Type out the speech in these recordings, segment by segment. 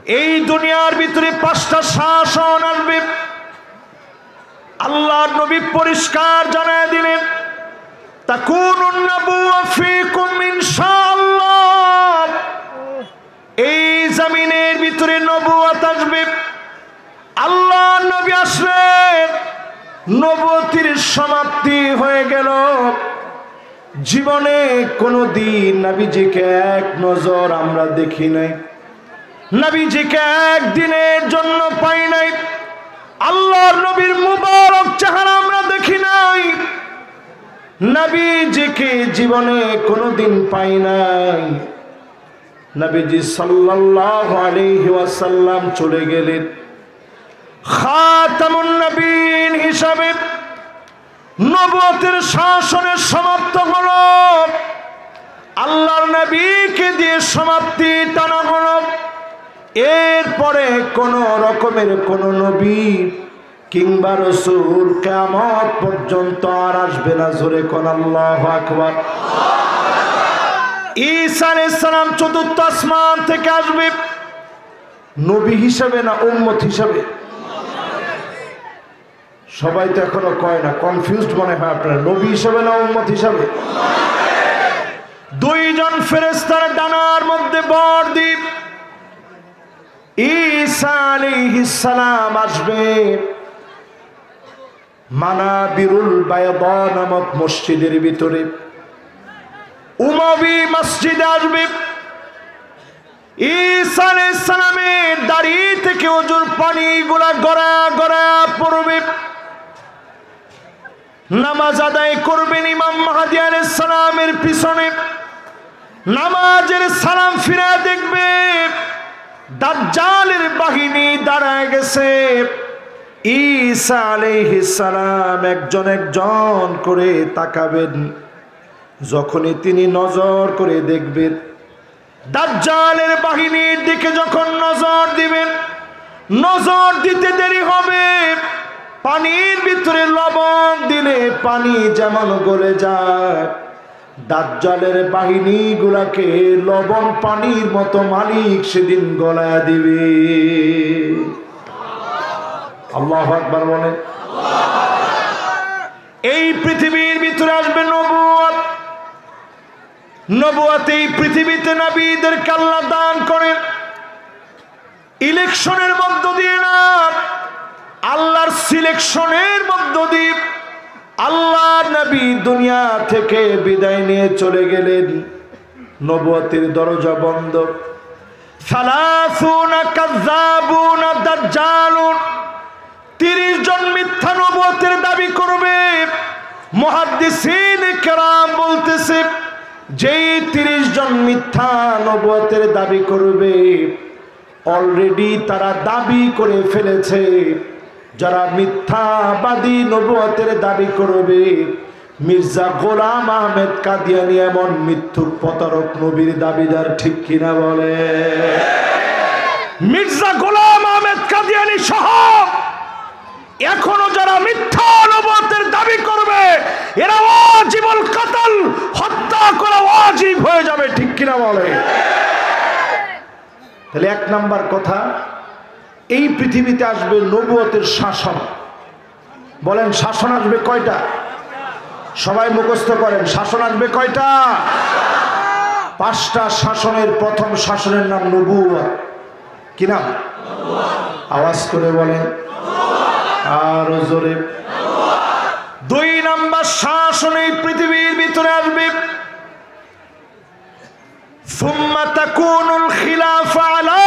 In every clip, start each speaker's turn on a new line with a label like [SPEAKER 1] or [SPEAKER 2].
[SPEAKER 1] এই দুনিয়ার ভিতরে 5টা শাসন আসবে। আল্লাহর নবী পরিষ্কার জানায় দিলেন, তাকুনুন নবুওয়া ফীকুম ইনশাআল্লাহ। এই জমিনের ভিতরে নবুয়ত আসবে। আল্লাহর নবী আসলেন, নবুয়তের সমাপ্তি হয়ে গেল। জীবনে কোনদিন নবীজিকে এক নজর আমরা দেখি নাই, নবীজিকে একদিনের জন্য পাই নাই, আল্লাহর নবীর মুবারক চেহারা আমরা দেখি নাই, নবীজিকে জীবনে কোনদিন পাই নাই। নবীজি সাল্লাল্লাহু আলাইহি ওয়াসাল্লাম চলে গেলেন খাতামুন নবীন হিসাবে। নবুয়তের শাসনের সমাপ্ত হলো, আল্লাহর নবীকে দিয়ে সমাপ্তি টানা হলো। এরপরে কোন রকমের কোন নবী কিংবা রাসূল কিয়ামত পর্যন্ত আর আসবে না। জোরে কোন আল্লাহু আকবার। ঈসা আলাইহিস সালাম চতুর্থ আসমান থেকে আসবে, নবী হিসাবে না উম্মত হিসাবে? সবাই তো এখনো কয় না, কনফিউজড মনে হয় আপনারা, নবী হিসাবে না উম্মত হিসাবে? দুইজন ফেরেশতার ডানার মধ্যে বর দ্বীপ, ঈসা আলাইহিস সালাম আসবে মানাবিরুল বায়দা নামক মসজিদের ভিতরে, উমাবি মসজিদে আসবে। ঈসা আলাইহিস সালামের দাড়ি থেকে ওজুর পানি গুলা গড়া গড়া পড়বে। নামাজ আদায় করবেন ইমাম মাহদী আলাইহিস সালামের পিছনে, নামাজের সালাম ফিরে দেখবে দাজ্জালের বাহিনী দাঁড়ায় গেছে। ঈসা আলাইহিস সালাম একজন একজন করে তাকাবেন। যখনই তিনি নজর করে দেখবেন, দাজ্জালের বাহিনীর দিকে যখন নজর দিবেন, নজর দিতে দেরি হবে। পানির ভিতরে লবণ দিলে পানি যেমন গলে যায়, দাজ্জালের বাহিনীগুলাকে লবণ পানির মতো মালিক সেদিন গলায় দিবে। আল্লাহু আকবার বলেন। এই পৃথিবীর ভিতরে আসবে নবুয়ত। নবুয়ত এই পৃথিবীতে নবীদেরকে আল্লাহ দান করেন ইলেকশনের মধ্য দিয়ে না, আল্লাহর সিলেকশনের মধ্য দিয়ে। আল্লাহ নবী দুনিয়া থেকে বিদায় নিয়ে চলে গেলেন, নবুয়তের দরজা বন্ধ। সালাসুনা কাযাবুন দাজ্জালুন, 30 জন মিথ্যা নবুয়তের দাবি করবে। মুহাদ্দিসিন কেরাম বলতেছে, যেই 30 জন মিথ্যা নবুয়তের দাবি করবে, অলরেডি তারা দাবি করে ফেলেছে। যারা মিথ্যাবাদী নবুয়তের দাবি করবে, মির্জা গোলাম আহমেদ কাদিয়ানী এমন মিথ্যুক প্রতারক নবীর দাবিদার, ঠিক কিনা বলে? মির্জা গোলাম আহমেদ কাদিয়ানী সহ এখনো যারা মিথ্যা নবুয়তের দাবি করবে, এরা ওয়াজিবুল কতল, হত্যা করা ওয়াজিব হয়ে যাবে, ঠিক কিনা বলে? তাহলে 1 নাম্বার কথা, এই পৃথিবীতে আসবে নবুয়তের শাসন। বলেন শাসন আসবে কয়টা? সবাই মুখস্থ করেন, শাসন আসবে কয়টা? 5টা শাসনের প্রথম শাসনের নাম নবুয়ত। কি নাম? আওয়াজ করে বলেন, আরো জোরে। 2 নাম্বার শাসন এই পৃথিবীর ভিতরে আসবে, সুম্মা তাকুনুল খিলাফা আলা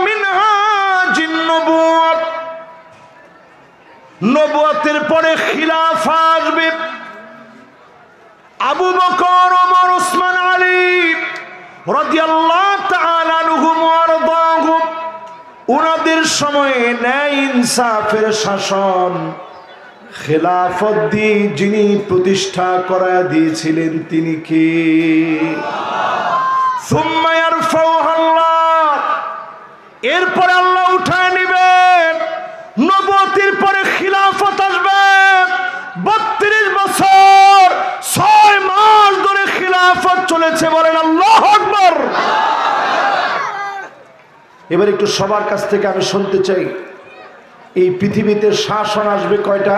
[SPEAKER 1] মিনহাজিন নবুওয়াত। নবুয়তের পরে খিলাফা আসবে। আবু বকর, ওমর, ওসমান, আলী রাদিয়াল্লাহু তাআলা আনহুম ওয়া আরদাহুম, উনাদের সময়ে ন্যায় ইনসাফের শাসন, খেলাফত দিয়ে যিনি প্রতিষ্ঠা করা দিয়েছিলেন তিনি কে? সুম্মা ইয়ারফাউহা আল্লাহ, এরপরে আল্লাহ উঠায় নেবেন। নবুয়তের পরে খিলাফত আসবে। 32 বছর 6 মাস ধরে খিলাফত চলেছে, বলেন আল্লাহু আকবার। এবার একটু সবার কাছ থেকে আমি শুনতে চাই, এই পৃথিবীতে শাসন আসবে কয়টা?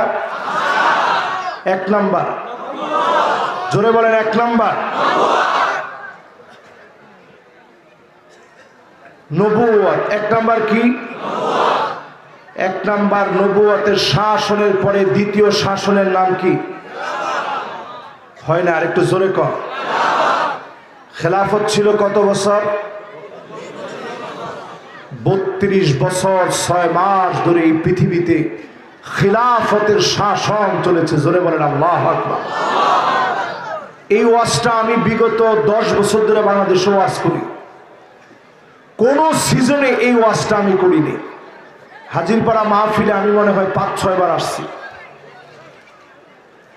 [SPEAKER 1] এক নাম্বার, জোরে বলেন, এক নাম্বার নবুয়ত। এক নাম্বার কি? এক নাম্বার নবুয়তের শাসনের পরে দ্বিতীয় শাসনের নাম কি? হয় না, আর একটু জোরে কর। খেলাফত ছিল কত বছর? 32 বছর 6 মাস ধরে এই পৃথিবীতে খিলাফতের শাসন চলেছে। জোরে বলেন আল্লাহু আকবার। এই ওয়াজটা আমি বিগত 10 বছর ধরে বাংলাদেশে ওয়াজ করি। কোন সিজনে এই ওয়াজটা আমি করিনি। হাজিরপাড়া মাহফিলে আমি মনে হয় 5-6 বার আসছি,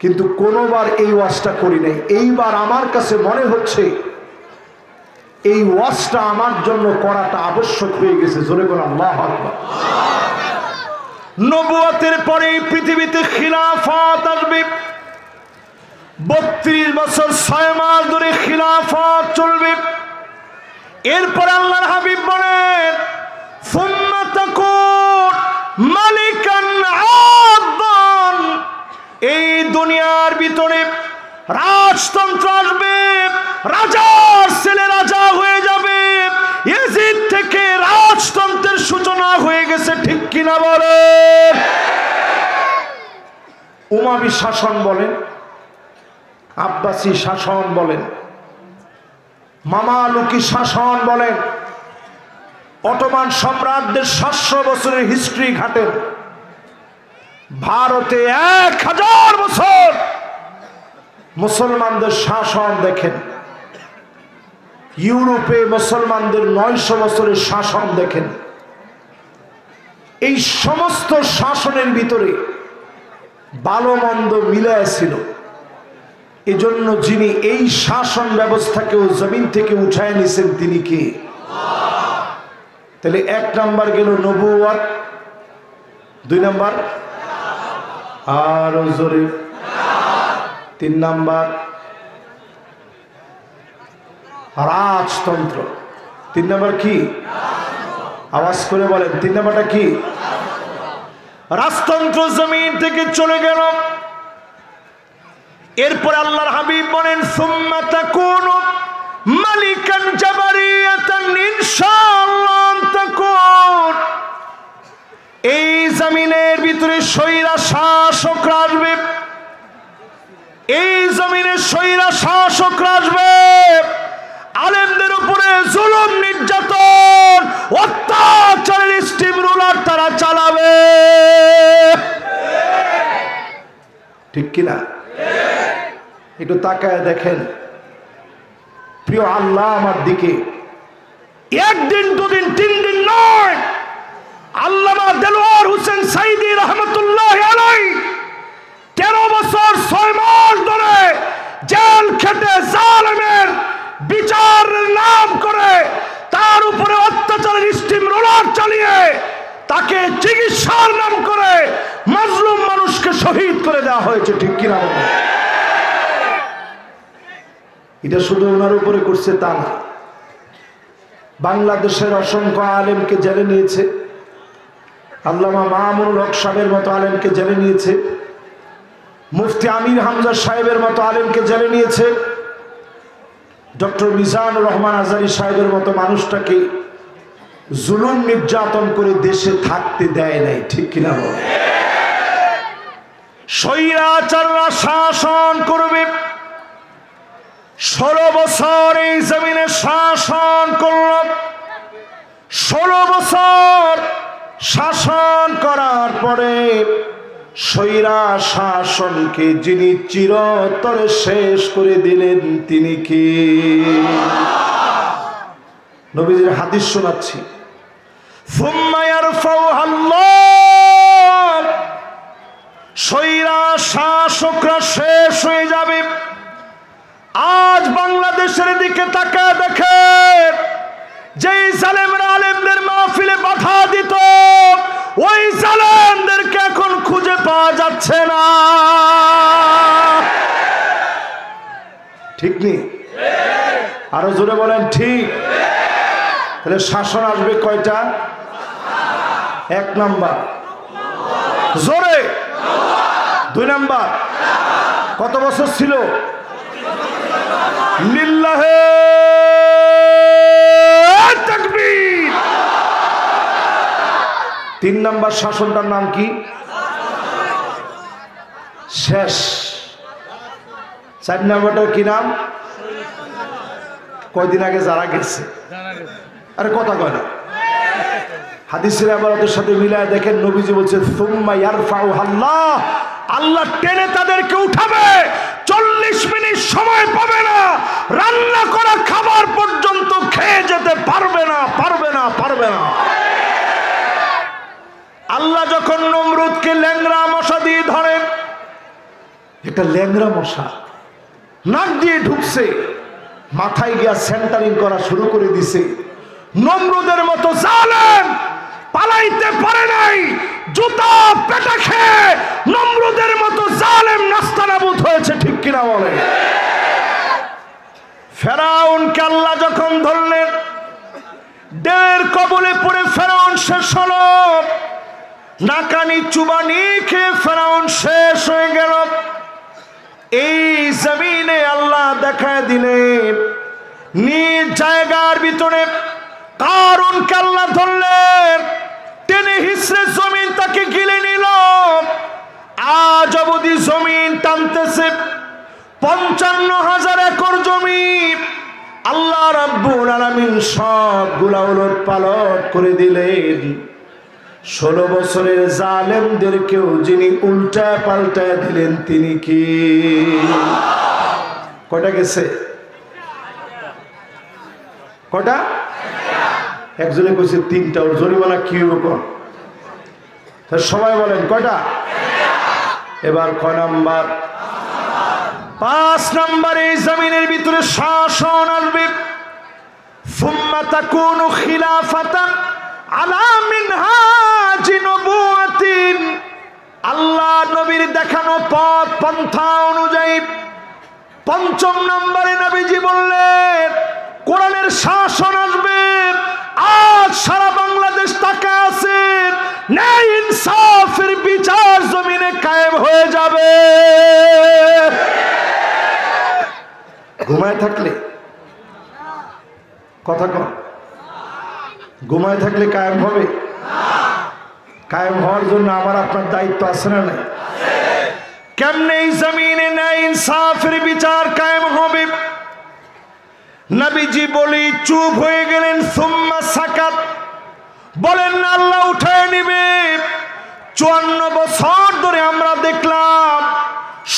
[SPEAKER 1] কিন্তু কোনোবার এই ওয়াজটা করি নাই। এইবার আমার কাছে মনে হচ্ছে এই ওয়াজটা আমার জন্য করাটা আবশ্যক হয়ে গেছে। জোরে বলেন আল্লাহু আকবার। নবুয়তের পরে পৃথিবীতে খিলাফত আসবে। 32 বছর 6 মাস ধরে খিলাফত চলবে। এরপর আল্লাহর হাবিব বলেন, সুম্মা তাকুন মালিকান আদান, এই দুনিয়ার ভিতরে রাজতন্ত্র আসবে, রাজার ছেলে রাজা হয়ে যাবে। ইয়াজিদ থেকে রাজতন্ত্রের সূচনা হয়ে গেছে, ঠিক কিনা বলেন? উমাবী শাসন বলেন, আব্বাসী শাসন বলেন, মামালুকি শাসন বলেন, অটোমান সম্রাটদের 700 বছরের হিস্ট্রি ঘাটেন, ভারতে 1000 বছর মুসলমানদের শাসন দেখেন, ইউরোপে মুসলমানদের 900 বছরের শাসন দেখেন। এই সমস্ত শাসনের ভিতরে ভালো মন্দ মিলায় ছিল। এজন্য যিনি এই শাসন ব্যবস্থাকেও জমিন থেকে উঠায় নিছেন তিনি কে? তাহলে 1 নাম্বার গেল নবুয়ত, 2 নাম্বার আরো জোরে 3 নাম্বার রাজতন্ত্র। 3 নাম্বার কি? আওয়াজ করে বলেন, 3 নাম্বারটা কি? রাজতন্ত্র জমিন থেকে চলে গেল। এরপর আল্লাহর হাবিব বলেন, সুম্মা তাকুনু মালিকান জাবারিয়াতান ইনশাআল্লাহ তাকুন, এই জমিনের ভিতরে স্বৈরা শাসকরা আসবে। এই জমিনে স্বৈরা শাসকরা আসবে, আলেমদের উপরে জুলুম নির্যাতন অত্যাচারের স্টিম রুলার তারা চালাবে, ঠিক কিনা? একটু তাকায় দেখেন প্রিয় আল্লাহ আমার দিকে। 1 দিন 2 দিন 3 দিন নয়, আল্লামা দেলোয়ার হোসেন সাইদি রহমতুল্লাহ আলাইহি 13 বছর 6 মাস ধরে জেল খেটে জালেমের বিচারের নাম করে তার উপরে অত্যাচারের স্টিম রোলার চালিয়ে তাকে চিকিৎসার নাম করে মাজলুম মানুষকে শহীদ করে দেওয়া হয়েছে, ঠিক কিনা? এটা শুধু ওনার উপরে করছে তা না, বাংলাদেশের অসংখ্য আলেমকে জেলে নিয়েছে। আল্লামা মামুনুল হক সাহেবের মতো আলেমকে জেলে নিয়েছে, মুফতি আমির হামজা সাহেবের মতো আলেমকে জেলে নিয়েছে, ডক্টর মিজানুর রহমান আজারি সাহেবের মতো মানুষটাকে জুলুম নির্যাতন করে দেশে থাকতে দেয় নাই, ঠিক কিনা? স্বৈরাচাররা শাসন করবে। 16 বছর এই জমিনে শাসন করল। 16 বছর শাসন করার পরে স্বৈরা শাসনকে যিনি চিরতরে শেষ করে দিলেন তিনি কি? নবীজির হাদিস শোনাচ্ছি, সুম্মা ইয়ারফাউহা আল্লাহ, স্বৈরা শাসকরা শেষ হয়ে যাবে। আজ বাংলাদেশের দিকে তাকায় দেখেন, যেই জালেমরা আলেমদের মাহফিলে বাধা দিত ওই জালেমদেরকে এখন খুঁজে পাওয়া যাচ্ছে না, ঠিক নেই? আরো জোরে বলেন ঠিক। তাহলে শাসন আসবে কয়টা? 1 নাম্বার জোরে, 2 নাম্বার কত বছর ছিল? লিল্লাহে তাকবীর। 3 নাম্বার শাসনটার নাম কি? শেষ। 4 নাম্বারটার কি নাম? কয়দিন আগে যারা গেছে, আরে কথা কয় না। হাদিসের ইবারতের সাথে মিলায় দেখেন, নবীজি বলছে সুম্মা ইয়ারফাউ আল্লাহ, আল্লাহ টেনে তাদেরকে উঠাবে, 40 মিনিট সময় পাবে না, রান্না করা খাবার পর্যন্ত খেয়ে যেতে পারবে না, পারবে না, পারবে না। আল্লাহ যখন নমরুদকে ল্যাংড়া মশা দিয়ে ধরেন, এটা ল্যাংড়া মশা নাক দিয়ে ঢুকছে, মাথায় গিয়া সেন্টারিং করা শুরু করে দিছে। নমরুদের মতো জালেম পালাইতে পারে নাই, জুতা পেটা খেয়ে নমরুদের মতো জালেম নাস্তানাবুদ হয়েছে, ঠিক কিনা বলে? ফেরাউনকে আল্লাহ যখন ধরলেন, ডের কবলে পড়ে ফেরাউন শেষ হলো, নাকানি চুবানি খেয়ে ফেরাউন শেষ হয়ে গেল। এই জমিনে আল্লাহ দেখায় দিলেন, নিজ জায়গার ভিতরে কারুনকে আল্লাহ ধরলেন, টেনে হিসড়ে জমিন তাকে গিলে নিল। আজ অবধি জমিন টানতেছে 55,000 একর জমি। আল্লাহ রাব্বুল আলামিন সবগুলা উলট পালট করে দিলেন। 16 বছরের জালেমদেরকেও যিনি উল্টা পাল্টা দিলেন তিনি কি? কয়টা গেছে? কয়টা? একজনে কইছে 3টা। ওর জরিমানা কি রকম? সবাই বলেন কয়টা? এবার কয় নাম্বার? 5 নাম্বার। এই জমিনের ভিতরে শাসন আসবে। সুম্মা তাকুনু খিলাফাতান আলা মিনহাজি নবুওয়াতিন, আল্লাহ নবীর দেখানো পথ পন্থা অনুযায়ী। 5ম নম্বরে নবীজি বললেন কোরআনের শাসন আসবে। আজ সারা বাংলাদেশ তাকায় আছে, ন্যায় ইনসাফের বিচার জমিনে কায়েম হয়ে যাবে। ঘুমায় থাকলে কথা কন, ঘুমায় থাকলে কায়েম হবে? কায়েম হওয়ার জন্য আমার আপনার দায়িত্ব আছে না নাই? কেমনে এই জমিনে ন্যায় ইনসাফের বিচার কায়েম হবে? নবীজি বলি চুপ হয়ে গেলেন। সুম্মা সাকাত, বলেন না আল্লাহ উঠায় নিবে। 54 বছর ধরে আমরা দেখলাম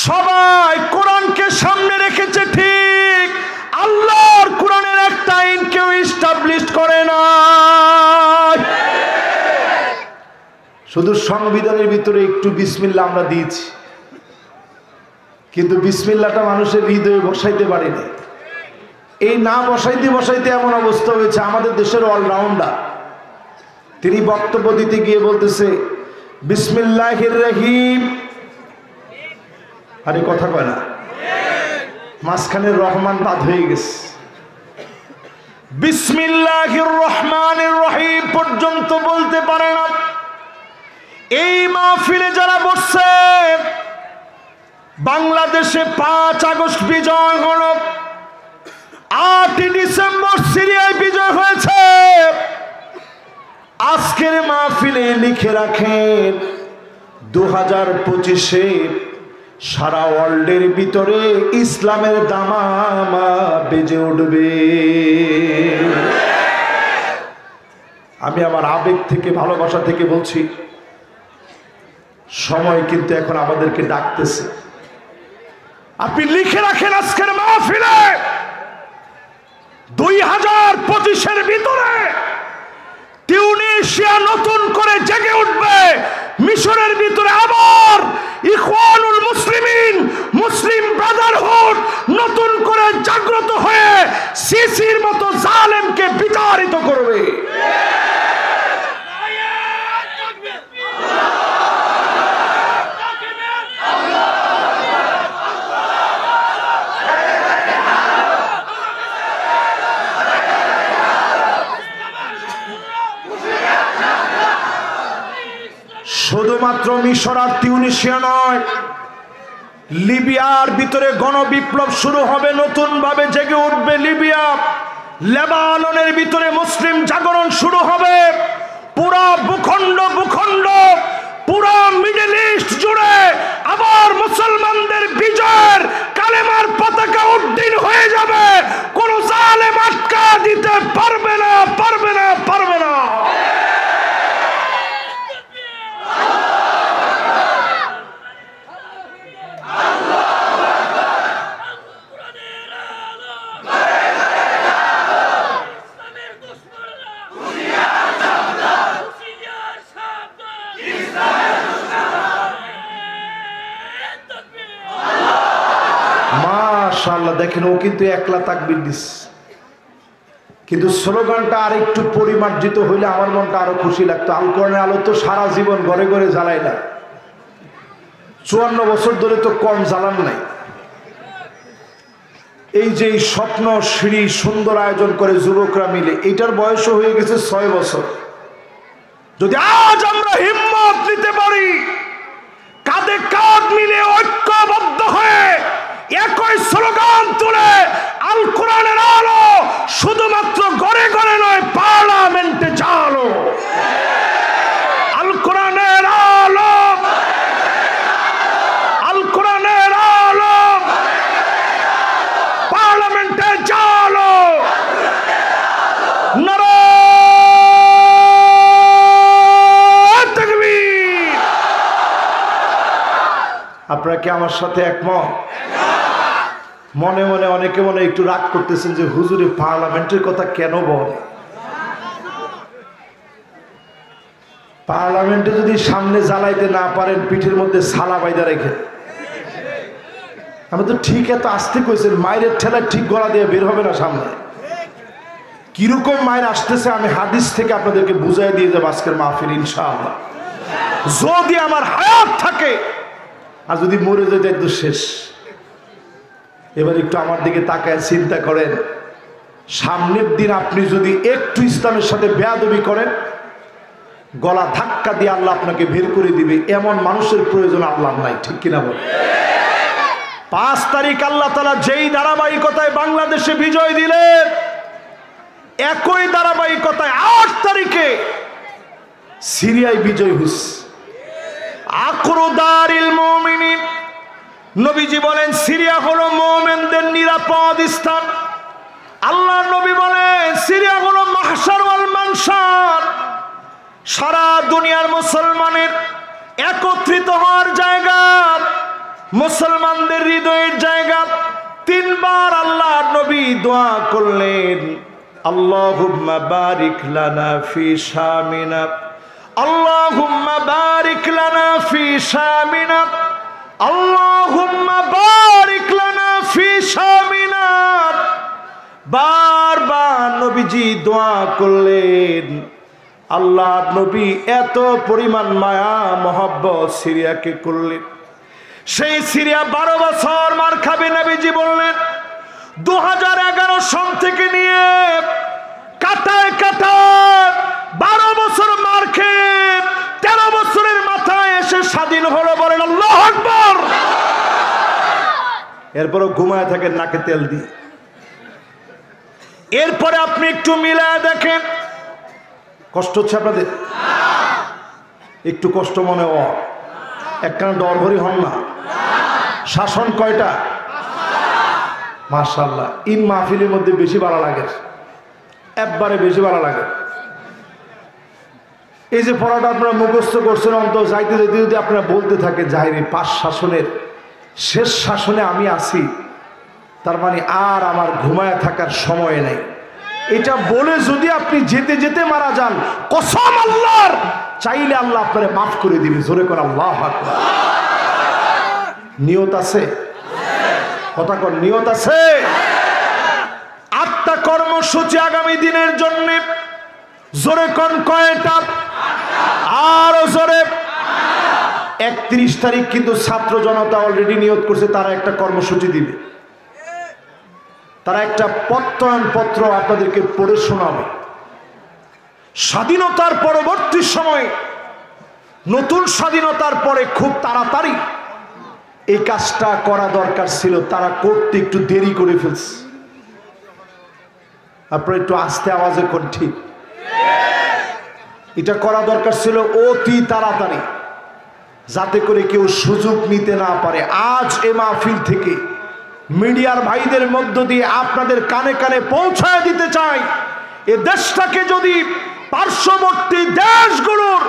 [SPEAKER 1] সবাই কোরআনকে সামনে রেখেছে, ঠিক আল্লাহর কোরআনের একটা আইন কেউ এস্টাবলিশ করে না। শুধু সংবিধানের ভিতরে একটু বিসমিল্লাহ আমরা দিয়েছি, কিন্তু বিসমিল্লাহটা মানুষের হৃদয়ে বসাইতে পারেনি। এই না বসাইতে বসাইতে এমন অবস্থা হয়েছে, আমাদের দেশের অলরাউন্ডার তিনি বক্তব্য দিতে গিয়ে বলতেছে বিসমিল্লাহির রহিম, আরে কথা কয় না, মাঝখানে রহমান বাদ হয়ে গেছে। বিসমিল্লাহির রহমানির রহিম পর্যন্ত বলতে পারে না। এই মাহফিলে যারা বসছে, বাংলাদেশে 5 আগস্ট বিজয় হল, 8 ডিসেম্বর সিরিয়ায় বিজয় হয়েছে। আজকের মাহফিলে লিখে রাখেন 2025-এ সারা ওয়ার্ল্ডের ভিতরে ইসলামের দামামা বেজে উঠবে। আমি আমার আবেগ থেকে, ভালোবাসা থেকে বলছি, সময় কিন্তু এখন আমাদেরকে ডাকতেছে। আপনি লিখে রাখেন আজকের মাহফিলে 2025-এর ভিতরে টিউনিশিয়া নতুন করে জেগে উঠবে। মিশরের ভিতরে আবার ইখওয়ানুল মুসলিমিন, মুসলিম ব্রাদারহুড নতুন করে জাগ্রত হয়ে সিসির মতো জালেমকে বিতাড়িত করবে। শুধুমাত্র মিশর আর তিউনিসিয়া নয়, লিবিয়ার ভিতরে গণবিপ্লব শুরু হবে, নতুন ভাবে জেগে উঠবে লিবিয়া। লেবাননের ভিতরে মুসলিম জাগরণ শুরু হবে। পুরা ভূখণ্ড পুরা মিডল ইস্ট জুড়ে আবার মুসলমানদের বিজয়ের কালেমার পতাকা উড্ডীন হয়ে যাবে। কোন জালেম আটকা দিতে পারবে না। মাশাআল্লাহ, দেখেন ও কিন্তু একলা তাকবীর দিস, কিন্তু স্লোগানটা আর একটু পরিমার্জিত হইলে আমার মনটা আরো খুশি লাগতো। আল কোরআনের আলো তো সারা জীবন ঘরে ঘরে জ্বালাই না, 54 বছর ধরে তো কম জ্বালান নাই। এই যে স্বপ্ন সিঁড়ি সুন্দর আয়োজন করে যুবকরা মিলে, এটার বয়সও হয়ে গেছে 6 বছর। যদি আজ আমরা হিম্মত নিতে পারি, কাঁধে কাঁধ মিলে ঐক্যবদ্ধ হয়ে একই স্লোগান তুলে, আল কোরআনের আলো শুধুমাত্র ঘরে ঘরে নয়, পার্লামেন্টে জালো। আল কোরআনের আলো, আল কোরআনের আলো পার্লামেন্টে জালো। নারায়ে তাকবীর। আপনারা কি আমার সাথে একমত? মনে মনে অনেকে মনে একটু রাগ করতেছেন যে হুজুরে পার্লামেন্টের কথা কেন বলে। পার্লামেন্টে যদি সামনে জ্বালাইতে না পারেন, পিঠের মধ্যে সালা বাইদা রেখে। আমি তো ঠিক এত আসতে কইছেন, মায়ের ঠেলা ঠিক গলা দিয়ে বের হবে না সামনে। কিরকম মায়ের আসতেছে আমি হাদিস থেকে আপনাদেরকে বুঝাই দিয়ে যাবো আজকের মাহফিল ইনশাআল্লাহ। যদি আমার হায়াত থাকে, আর যদি মরে যেতে তো শেষ। এবার একটু আমার দিকে তাকায় চিন্তা করেন, সামনের দিন আপনি যদি একটু ইসলামের সাথে বেয়াদবি করেন, গলা ধাক্কা দিয়ে আল্লাহ আপনাকে বের করে দিবে। এমন মানুষের প্রয়োজন আল্লাহ নাই, ঠিক কিনা বল? 5 তারিখ আল্লাহ তাআলা যেই ধারাবাহিকতায় বাংলাদেশে বিজয় দিলেন, একই ধারাবাহিকতায় 8 তারিখে সিরিয়ায় বিজয় হচ্ছে। আখরুদারিল মুমিনিন, নবীজি বলেন সিরিয়া হলো মুমিনদের নিরাপদ স্থান। আল্লাহ নবী বলেন সিরিয়া হলো মাহশার ওয়াল মানশার, সারা দুনিয়ার মুসলমানের একত্রিত হওয়ার জায়গা, মুসলমানদের হৃদয়ের জায়গা। 3 বার আল্লাহ নবী দোয়া করলেন, আল্লাহুম্মা বারিক লানা ফি শামিনা, আল্লাহুম্মা বারিক লানা ফি শামিনা, আল্লাহুম্মা বারিক লানা ফি শামিনা। বারবার নবীজি দোয়া করলেন। আল্লাহ নবী এত পরিমাণ মায়া মহব্বত সিরিয়াকে করলেন, সেই সিরিয়া 12 বছর মার খাবে। নবীজি বললেন 2011 সন থেকে নিয়ে কাটায় কাটায় 12 বছর মার খেয়ে 13 বছরের মাথায় এসে স্বাধীন হলো। বলেন আল্লাহু আকবার। এরপরও ঘুমায় থাকেন নাকে তেল দিয়ে। এরপরে আপনি একটু মিলায় দেখেন, কষ্ট হচ্ছে আপনাদের? একটু কষ্ট মনে হয়, একখানা ডরভরি হন না। শাসন কয়টা? মাশাআল্লাহ। ইন মাহফিলের মধ্যে বেশি ভালো লাগে, একবারে বেশি ভালো লাগে। এই যে পড়াটা আপনারা মুখস্থ করছেন, অন্তত যাইতে যাইতে যদি আপনারা বলতে থাকেন জাহিরি 5 শাসনের শেষ শাসনে আমি আছি, তার মানে আর আমার ঘুমায় থাকার সময় নেই। এটা বলে যদি আপনি যেতে যেতে মারা যান, কসম আল্লাহর, চাইলে আল্লাহ আপনারে মাফ করে দিবে। জোরে করে আল্লাহু আকবার। নিয়ত আছে? কথা কর, নিয়ত আছে? 8টা কর্মসূচি আগামী দিনের জন্য। জোরে কোন কয়টা? আরো জোরে। 31 তারিখ কিন্তু ছাত্র জনতা অলরেডি নিয়ত করছে, তারা একটা কর্মসূচি দিবে। তারা একটা প্রত্যয়ন পত্র আপনাদেরকে পড়ে শোনাবে। স্বাধীনতার পরবর্তী সময়ে নতুন স্বাধীনতার পরে খুব তাড়াতাড়ি এই কাজটা করা দরকার ছিল, তারা করতে একটু দেরি করে ফেলছে। আপনারা একটু আস্তে আওয়াজে কোন ঠিক, এটা করা দরকার ছিল অতি তাড়াতাড়ি, যাতে করে কেউ সুযোগ নিতে না পারে। আজ এ মাহফিল থেকে মিডিয়ার ভাইদের মধ্য দিয়ে আপনাদের কানে কানে পৌঁছায় দিতে চাই, এ দেশটাকে যদি পার্শ্ববর্তী দেশগুলোর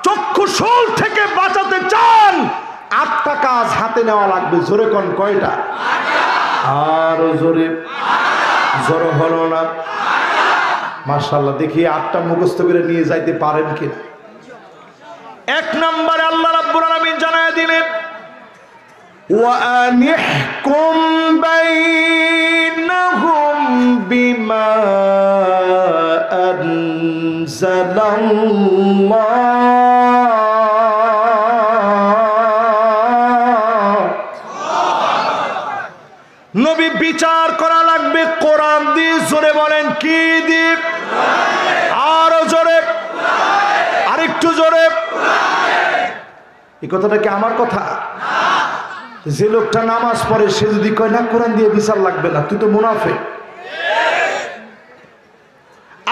[SPEAKER 1] চক্ষুশূল থেকে বাঁচাতে চান, 8টা কাজ হাতে নেওয়া লাগবে। জোরে কোন কয়টা? আরো জোরে, জোর হলো না। মাশাআল্লাহ, দেখি 8টা মুখস্থ করে নিয়ে যাইতে পারেন কিনা। 1 নম্বরে আল্লাহ রাব্বুল আলামিন জানায় দিলেন, ওয়া আনিহকুম বাইনাহুম বিমা আনজালাল্লাহ। নবী বিচার করা লাগবে কোরআন দিয়ে। জোরে বলেন কি দিয়ে? আরো জোরে, আরেকটু জোরে। এই কথাটা কি আমার কথা? যে লোকটা নামাজ পড়ে সে যদি কয় না কোরআন দিয়ে বিচার লাগবে না, তুই তো মুনাফিক।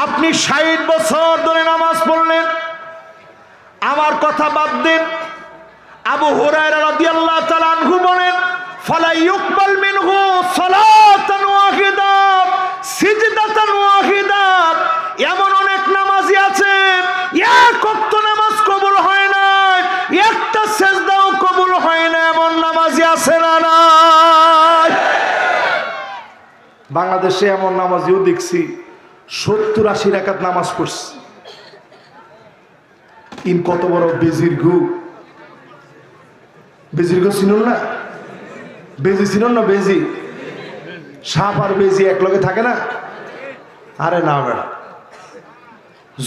[SPEAKER 1] আপনি 60 বছর ধরে নামাজ পড়লেন, আমার কথা বাদ দিন। আবু হুরায়রা রাদিয়াল্লাহু তাআলা আনহু বলেন, ফালা ইউকবাল মিনহু সালাতান ওয়াহিদা সিজদাতান ওয়াহিদা। এমন অনেক নামাজি আছে এক ওয়াক্ত নামাজ কবুল হয় না, একটা সিজদাও কবুল হয় না, এমন নামাজি আছে না নাই? বাংলাদেশে এমন নামাজিও দেখছি 70-80 রাকাত নামাজ পড়ছে। ইন কত বড় বেজিরগু! বেজিরগু চিনুন না? বেজি চিনুন না? বেজি, সাপ আর বেজি এক লগে থাকে না? আরে না বেড়া,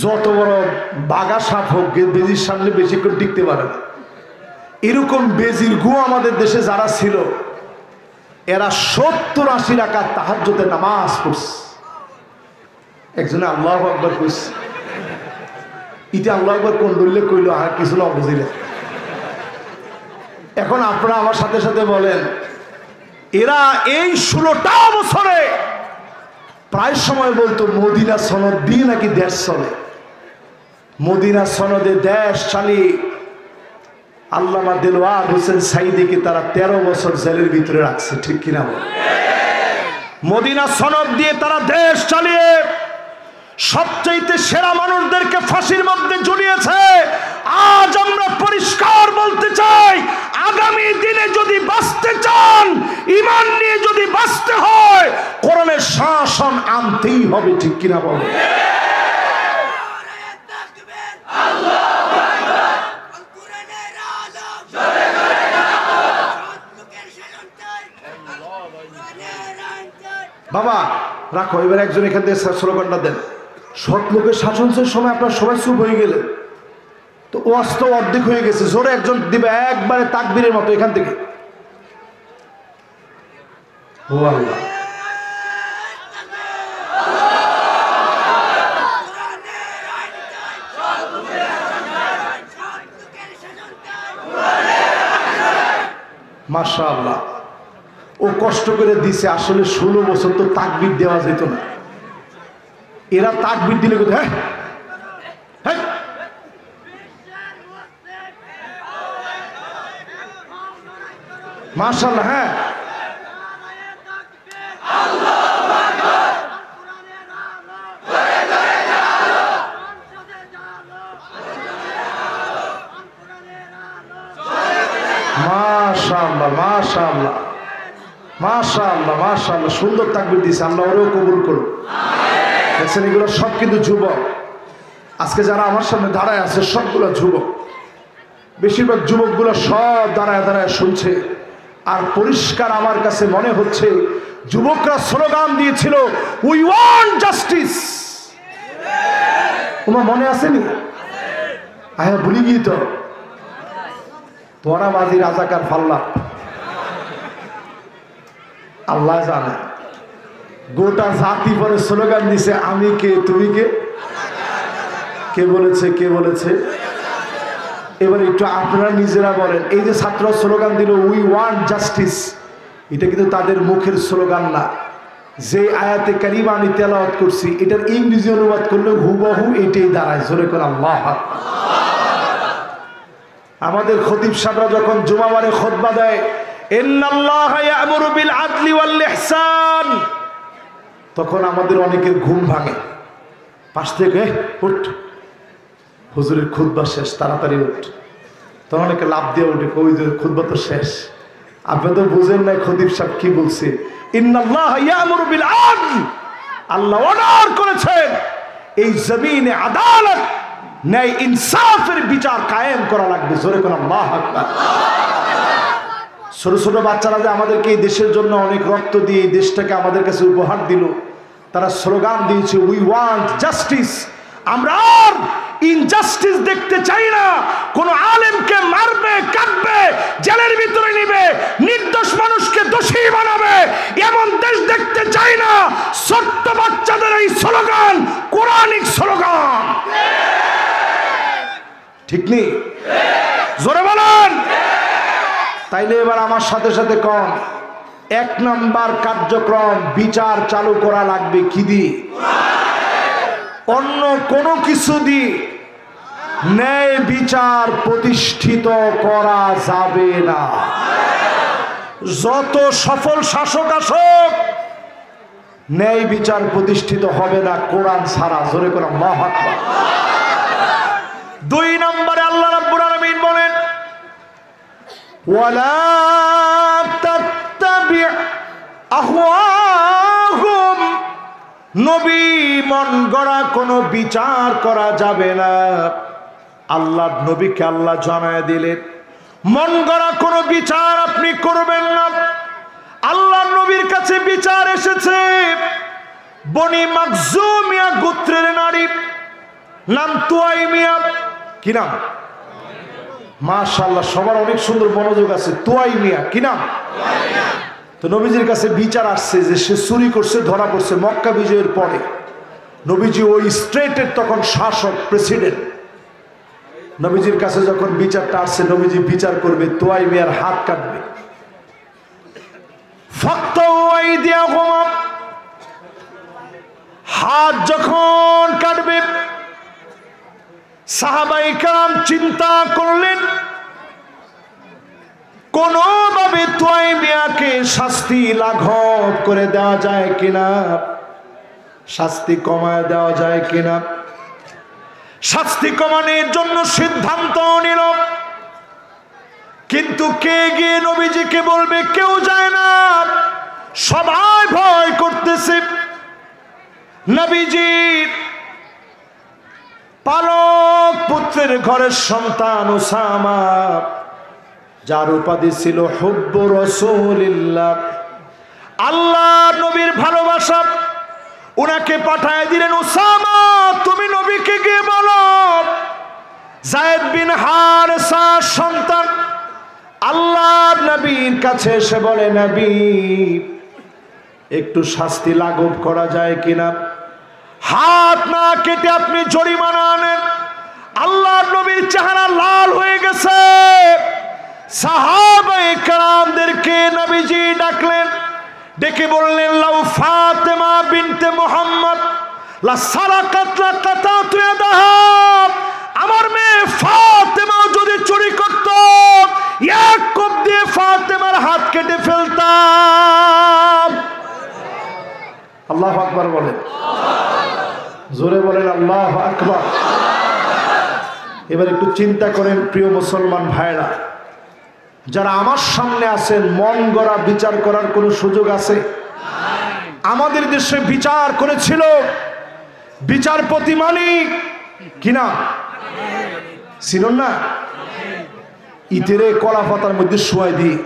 [SPEAKER 1] যত বড় বাঘা সাপ হোক বেজির সামনে বেশিক্ষণ টিকতে পারে না। এরকম বেজির গু আমাদের দেশে যারা ছিল, এরা 70-80 রাকাত তাহাজ্জুদের নামাজ পড়ছে। একজনে আল্লাহু আকবার কইছে, ইটা আল্লাহু আকবার কোন দলিলে কইলো আর কিছু না বুঝিলে। এখন আপনারা আমার সাথে সাথে বলেন, এরা এই 16টা বছরে প্রায় সময় বলতো মদিনা সনদ দিয়ে নাকি দেশ চলে। মদিনা সনদে দেশ চালিয়ে আল্লামা দেলোয়ার হোসেন সাইদিকে তারা 13 বছর জেলের ভিতরে রাখছে, ঠিক কিনা? মদিনা সনদ দিয়ে তারা দেশ চালিয়ে সবচাইতে সেরা মানুষদেরকে ফাঁসির মধ্যে ঝুলিয়েছে। আজ আমরা পরিষ্কার বলতে চাই, আগামী দিনে যদি বাঁচতে চান, ঈমান নিয়ে যদি বাঁচতে হয়, কোরআনের শাসন আনতেই হবে, ঠিক কিনা বলো? বাবা রাখো, এবার একজন এখান থেকে স্লোগানটা দেন। সৎ লোকের শাসনের সময় আপনার সবাই চুপ হয়ে গেলেন, তো ওয়াজ তো অর্ধেক হয়ে গেছে। জোরে একজন দিবে একবারে তাকবীরের মতো এখান থেকে। ও আল্লাহ, মাশাআল্লাহ, ও কষ্ট করে দিছে। আসলে 16 বছর তো তাকবীর দেওয়া যেত না। এরা তাকবীর দিলে হ্যাঁ হ্যাঁ, মাশাআল্লাহ, হ্যাঁ মাশাআল্লাহ মাশাআল্লাহ মাশাআল্লাহ মাশাআল্লাহ, সুন্দর তাকবীর দিয়েছে। আল্লাহ ওরেও কবুল করুন। দেখছেন, এগুলো সব কিন্তু যুবক। আজকে যারা আমার সামনে দাঁড়ায় আছে সবগুলো যুবক। বেশিরভাগ যুবকগুলো সব দাঁড়ায় দাঁড়ায় শুনছে। আর পরিষ্কার আমার কাছে মনে হচ্ছে যুবকরা স্লোগান দিয়েছিল, উই ওয়ান্ট জাস্টিস। তোমার মনে আসেনি? আয়া ভুলি গিয়ে তো তোরাবাজি রাজাকার ফাল্লা আল্লাহ জানে। গোটা জাতি পরে স্লোগান দিছে, আমি কে তুমি কে? কে বলেছে? কে বলেছে? এবার একটু আপনারা নিজেরা বলেন, এই যে ছাত্র স্লোগান দিল উই ওয়ান্ট জাস্টিস, এটা কিন্তু তাদের মুখের স্লোগান না। যে আয়াতে কারিমা আমি তেলাওয়াত করছি এটার ইংরেজি অনুবাদ করলে হুবহু এটাই দাঁড়ায়। জোরে করে আল্লাহু আকবার। আমাদের খতিব সাহেবরা যখন জুমাবারে খুতবা দেয়, ইন্নাল্লাহা ইয়া'মুরু বিল আদলি ওয়াল ইহসান, তখন আমাদের অনেকের ঘুম ভাঙে। পাশ থেকে উঠ, হুজুরের খুতবা শেষ, তাড়াতাড়ি উঠ। তখন অনেকে লাভ দিয়ে উঠে, ওই যে খুতবা তো শেষ। আপনি তো বুঝেন না খতিব সাহেব কি বলছে। ইন্নাল্লাহা ইয়া'মুরু বিল আদল, আল্লাহ অর্ডার করেছেন এই জমিনে আদালত, ন্যায় ইনসাফের বিচার কায়েম করা লাগবে। জোরে করে আল্লাহু আকবার। ছোট ছোট বাচ্চারা যে আমাদেরকে এই দেশের জন্য অনেক রক্ত দিয়ে এই দেশটাকে আমাদের কাছে উপহার দিল, তারা স্লোগান দিয়েছে উই ওয়ান্ট জাস্টিস। আমরা আর ইনজাস্টিস দেখতে চাই না। কোন আলেমকে মারবে, কাটবে, জেলের ভিতরে নিবে, নির্দোষ মানুষকে দোষী বানাবে, এমন দেশ দেখতে চাই না। ছোট্ট বাচ্চাদের এই স্লোগান কোরআনিক স্লোগান, ঠিক নেই? জোরে বলেন। তাইলে এবার আমার সাথে সাথে কম, 1 নাম্বার কার্যক্রম বিচার চালু করা লাগবে কি দিয়ে? অন্য কোনো কিছু দিয়ে ন্যায় বিচার প্রতিষ্ঠিত করা যাবে না। যত সফল শাসক আসুক, ন্যায় বিচার প্রতিষ্ঠিত হবে না কোরআন ছাড়া। জোরে করে আল্লাহু আকবার। 2 নম্বরে আল্লাহ রাব্বুল আলামিন বলেন, ওয়ালা তাত্তাবি আহওয়াহুম, নবী মন গড়া কোনো বিচার করা যাবে না। আল্লাহর নবীকে আল্লাহ জানায় দিলেন মন গড়া কোনো বিচার আপনি করবেন না। আল্লাহর নবীর কাছে বিচার এসেছে বনি মাখজুমিয়া গোত্রের নারী, নাম তুয়াইমিয়া। কি নাম? মাশাআল্লাহ, সবার অনেক সুন্দর মনোযোগ আছে। তুয়াইমিয়া কি নাম? তো নবীজির কাছে বিচার আসছে যে সে চুরি করছে, ধরা পড়ছে মক্কা বিজয়ের পরে। নবীজি ওই স্টেটের তখন শাসক, প্রেসিডেন্ট। নবীজির কাছে যখন বিচারটা আসছে, নবীজি বিচার করবে, তুয়াইমিয়ার হাত কাটবে। হাত যখন কাটবে, সাহাবায়ে কেরাম চিন্তা করলেন কোনভাবে তুয়াইমিয়াকে শাস্তি লাঘব করে দেওয়া যায় কিনা, শাস্তি কমায় দেওয়া যায় কিনা। শাস্তি কমানোর জন্য সিদ্ধান্ত নিল, কিন্তু কে গিয়ে নবীজিকে বলবে? কেউ যায় না, সবাই ভয় করতেছে। নবীজি পালক পুত্রের ঘরের সন্তান উসামা, যার উপাধি ছিল হুব্বু রাসূলিল্লাহ, আল্লাহর নবীর ভালোবাসা, উনাকে পাঠায় দিলেন, উসামা তুমি নবীকে গিয়ে বলো যায়েদ বিন হারেসার সন্তান আল্লাহর নবীর কাছে এসে বলে, নবী একটু শাস্তি লাঘব করা যায় কিনা, হাত না কেটে আপনি জরিমানা আনেন। আল্লাহর নবীর চেহারা লাল হয়ে গেছে। সাহাবায়ে কেরামদেরকে নবীজি ডাকলেন, ডেকে বললেন, লাউ ফাতেমা বিনতে মুহাম্মদ লা সারাকাত লা কাতাতু ইয়াদাহা, আমার মেয়ে ফাতেমা যদি চুরি করত, এক কোপ দিয়ে ফাতেমার হাত কেটে ফেলতাম। আল্লাহু আকবার বলেন, জোরে বলেন আল্লাহু আকবার। এবার একটু চিন্তা করেন প্রিয় মুসলমান ভাইরা, যারা আমার সামনে আছেন, মন গড়া বিচার করার কোনো সুযোগ আছে? আমাদের দেশে বিচার করেছিল বিচারপতি মালিক, কিনা ছিল না? ইতেরে কলা পাতার মধ্যে শুয়াই দিয়ে,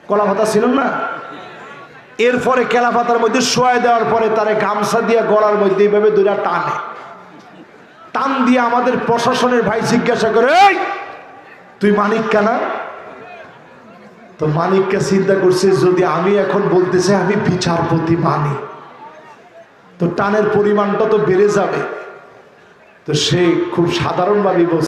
[SPEAKER 1] কলা পাতা ছিল না? এরপরে কেলা পাতার মধ্যে শুয়াই দেওয়ার পরে তারে গামছা দিয়ে গলার মধ্যে এইভাবে দুইটা টানে, টান দিয়ে আমাদের প্রশাসনের ভাই জিজ্ঞাসা করে, এই তুই মানিক কেনা? তো মানিককে চিন্তা করছে, যদি আমি এখন বলতেছে আমি বিচারপতি মানি, তো টানের পরিমাণটা তো বেড়ে যাবে। তো সে খুব সাধারণভাবে বলছে,